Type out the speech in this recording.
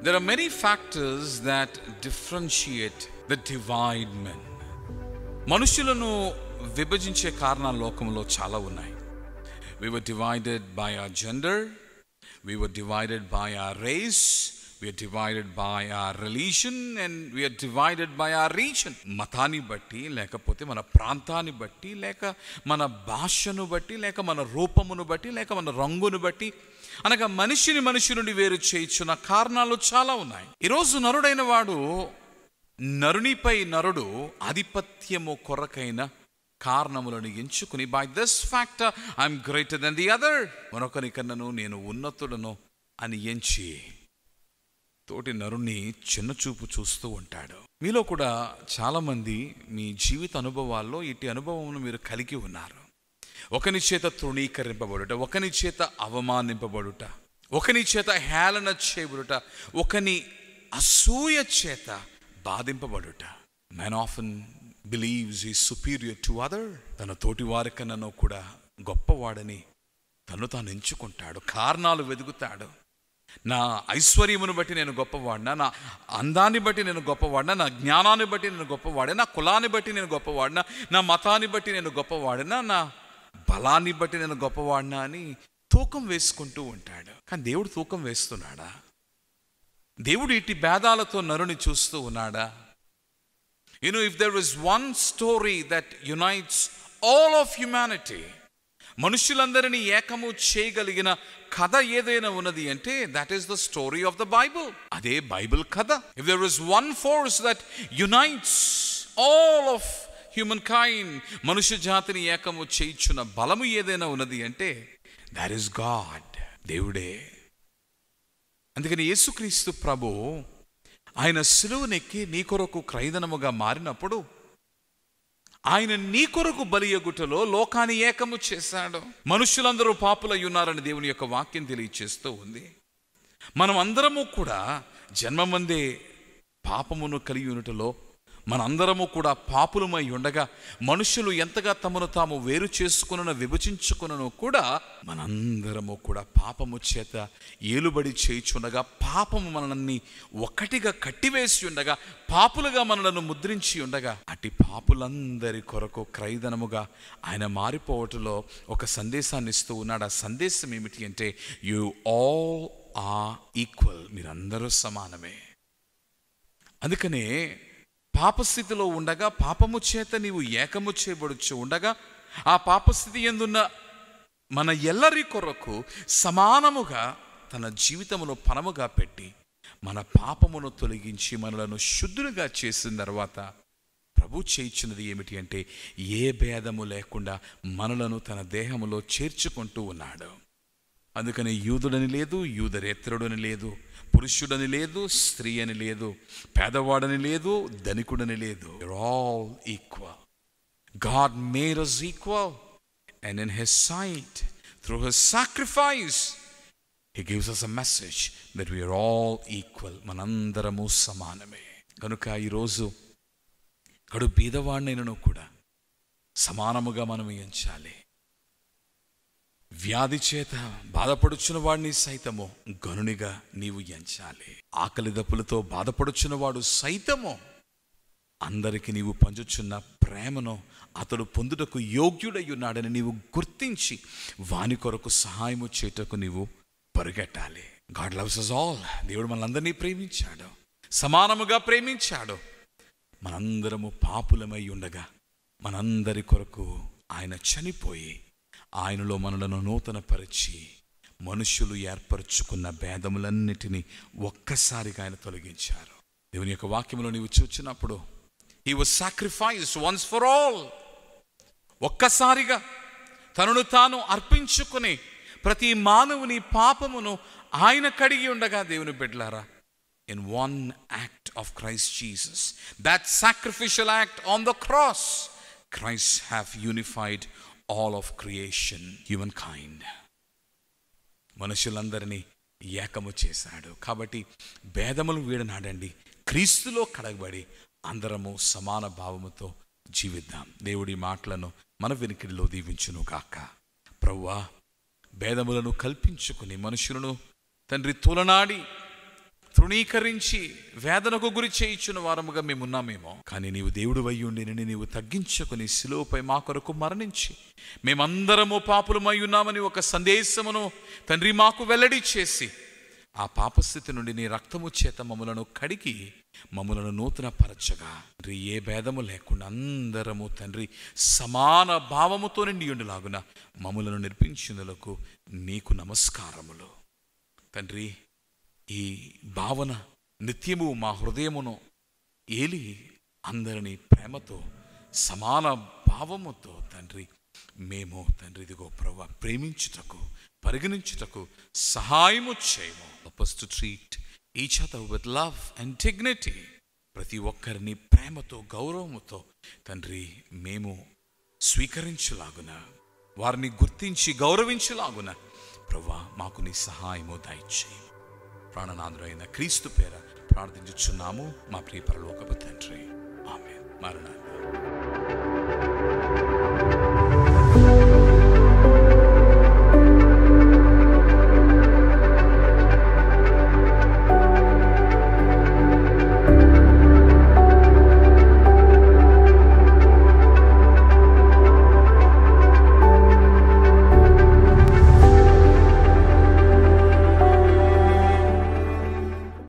There are many factors that differentiate the divide men. మనుషులను విభజించే కారణాలు లోకంలో చాలా ఉన్నాయి. We were divided by our gender, we were divided by our race, we are divided by our religion, and we are divided by our region. మతాన్ని బట్టి, లేకపోతే మన ప్రాంతాన్ని బట్టి, లేక మన భాషను బట్టి, లేక మన రూపమును బట్టి, లేక మన రంగును బట్టి, అనగా మనిషిని మనిషి నుండి వేరు చేయించిన కారణాలు చాలా ఉన్నాయి. ఈరోజు నరుడైన వాడు నరునిపై నరుడు ఆధిపత్యము కొరకైన కారణములను ఎంచుకుని, by this factor I'm greater than the other, మరొకరి కన్నను నేను ఉన్నతుడను అని ఎంచి తోటి నరుణ్ణి చిన్న చూపు చూస్తూ ఉంటాడు. మీలో కూడా చాలామంది మీ జీవిత అనుభవాల్లో ఇటు అనుభవమును మీరు కలిగి ఉన్నారు. ఒకని చేత తృణీకరింపబడుట, ఒకని చేత అవమానింపబడుట, ఒకని చేత హేళన చేయబడుట, ఒకని అసూయ చేత బాధింపబడుట. Man often believes is superior to other. తన తోటి వారి కన్నా కూడా గొప్పవాడని తను తాను ఎంచుకుంటాడు, కారణాలు వెతుకుతాడు. నా ఐశ్వర్యమును బట్టి నేను గొప్పవాడినా, నా అందాన్ని బట్టి నేను గొప్పవాడినా, నా జ్ఞానాన్ని బట్టి నేను గొప్పవాడినా, నా కులాన్ని బట్టి నేను గొప్పవాడినా, నా మతాన్ని బట్టి నేను గొప్పవాడినా, నా బలాన్ని బట్టి నేను గొప్పవాడినా అని తూకం వేసుకుంటూ ఉంటాడు. కానీ దేవుడు తూకం వేస్తున్నాడా? దేవుడు ఇట్టి భేదాలతో నరుని చూస్తూ ఉన్నాడా? if there is one story that unites all of humanity, మనుషులందరినీ ఏకము చేయగలిగిన కథ ఏదైనా ఉన్నది అంటే that is the story of the Bible. అదే బైబిల్ కథ. If there is one force that unites all of humankind, మనుష్య జాతిని ఏకము చేయించున్న బలము ఏదైనా ఉన్నది అంటే that is God, దేవుడే. అందుకని యేసుక్రీస్తు ప్రభు ఆయన సిలువనెక్కి నీ కొరకు క్రైదనముగా మారినప్పుడు ఆయన నీ కొరకు బలియగుటలో లోకాన్ని ఏకము చేశాడు. మనుషులందరూ పాపులై ఉన్నారని దేవుని యొక్క వాక్యం తెలియచేస్తూ ఉంది. మనం అందరము కూడా జన్మమందే పాపమును కలిగి ఉన్నటలో మనందరము కూడా పాపులమై ఉండగా, మనుషులు ఎంతగా తమను తాము వేరు చేసుకున్న విభజించుకున్నను కూడా మనందరము కూడా పాపము చేత ఏలుబడి చేయుచుండగా, పాపము మనల్ని ఒక్కటిగా కట్టివేసి ఉండగా, పాపులుగా మనలను ముద్రించి ఉండగా, అట్టి పాపులందరి కొరకు క్రైదనముగా ఆయన మారిపోవటంలో ఒక సందేశాన్ని ఇస్తూ ఉన్నాడు. ఆ సందేశం ఏమిటి అంటే యు ఆల్ ఆర్ ఈక్వల్, మీరందరూ సమానమే. అందుకనే పాపస్థితిలో ఉండగా, పాపము చేత నీవు ఏకము చేయబడుచు ఉండగా, ఆ పాపస్థితి యందున్న మన ఎల్లరి కొరకు సమానముగా తన జీవితమును పణముగా పెట్టి మన పాపమును తొలగించి మనలను శుద్ధులుగా చేసిన తర్వాత ప్రభు చేయించినది ఏమిటి అంటే ఏ భేదము లేకుండా మనలను తన దేహములో చేర్చుకుంటూ ఉన్నాడు. అందుకని యూదుడని లేదు, యూదరేతరుడని లేదు, పురుషుడని లేదు, స్త్రీ అని లేదు, పేదవాడని లేదు, ధనికుడని లేదు. We're all equal. God made us equal, and in His sight, through His sacrifice, He gives us a message that we are all equal. మనందరము సమానమే. కనుక ఈరోజు కడు బీదవాడినైనను కూడా సమానముగా మనం ఎంచాలి. వ్యాధి చేత బాధపడుచున్న వాడిని సైతము గనునిగా నీవు ఎంచాలి. ఆకలి దప్పులతో బాధపడుచున్న వాడు సైతము అందరికి నీవు పంచుచున్న ప్రేమను అతడు పొందుటకు యోగ్యుడై ఉన్నాడని నీవు గుర్తించి వాని కొరకు సహాయము చేయుటకు నీవు పరిగెట్టాలి. God loves us all. దేవుడు మనందరినీ ప్రేమించాడు, సమానముగా ప్రేమించాడు. మనందరము పాపులమై ఉండగా మనందరి కొరకు ఆయన చనిపోయి ఆయనలో మనలను నూతనపరిచి మనుషులు ఏర్పరచుకున్న భేదములన్నిటినీ ఒక్కసారిగా ఆయన తొలగించారు. దేవుని యొక్క వాక్యంలో నీవు చూచినప్పుడు He was sacrificed once for all. ఒక్కసారిగా తనను తాను అర్పించుకుని ప్రతి మానవుని పాపమును ఆయన కడిగి ఉండగా, దేవుని బిడ్డలారా, in one act of Christ Jesus, that sacrificial act on the cross, Christ have unified all of creation, humankind. మనుషులందరినీ ఏకము చేశాడు. కాబట్టి భేదములు వీడనాడండి, క్రీస్తులో కడగబడి అందరము సమాన భావముతో జీవిద్దాం. దేవుడి మాటలను మన వెనుకడిలో దీవించును గాక. ప్రభువా, భేదములను కల్పించుకుని మనుషులను తండ్రి తోలనాడి తృణీకరించి వేదనకు గురి చేయించిన వారముగా మేమున్నామేమో. కానీ నీవు దేవుడు అయ్యుండి నీవు తగ్గించుకొని శిలువపై మా కొరకు మరణించి మేమందరము పాపులమై ఉన్నామని ఒక సందేశమును తండ్రి మాకు వెల్లడి చేసి ఆ పాపస్థితి నుండి నీ రక్తము చేత మమ్మలను కడిగి మమ్మలను నూతన పరచగా తండ్రి ఏ భేదము లేకుండా అందరము తండ్రి సమాన భావముతో నిండి ఉండులాగున మమ్మలను నిర్పించినందులకు నీకు నమస్కారములు తండ్రి. ఈ భావన నిత్యము మా హృదయమును ఏలి అందరినీ ప్రేమతో సమాన భావముతో తండ్రి మేము తండ్రి ఇదిగో ప్రభువా ప్రేమించుటకు పరిగణించుటకు సహాయము చేయము. Help us to treat each other with love and dignity. ప్రతి ఒక్కరిని ప్రేమతో గౌరవముతో తండ్రి మేము స్వీకరించలాగున వారిని గుర్తించి గౌరవించలాగున ప్రభువా మాకు నీ సహాయము దయచేయి. ప్రాణనాథుడైన క్రీస్తు పేర ప్రార్థించుచున్నాము మా ప్రియ పరలోకపు తండ్రి. ఆమేన్. మరణాలు